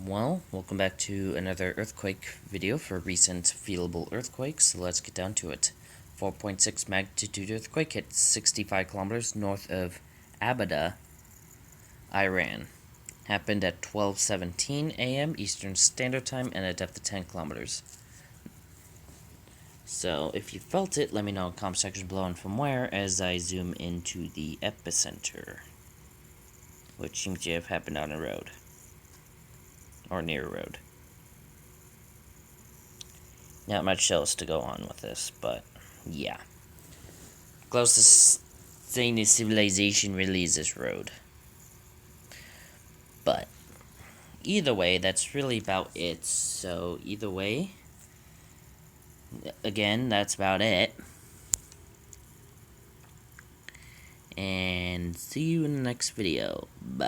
Well, welcome back to another earthquake video for recent feelable earthquakes. Let's get down to it. 4.6 magnitude earthquake hit 65 kilometers north of Abadeh, Iran. Happened at 12:17 a.m. Eastern Standard Time and a depth of 10 kilometers. So, if you felt it, let me know in the comment section below and from where as I zoom into the epicenter, which seems to have happened on a road. Or near a road. Not much else to go on with this, but yeah. Closest thing to civilization really is this road. But either way, that's really about it. So either way, again, that's about it. And see you in the next video. Bye.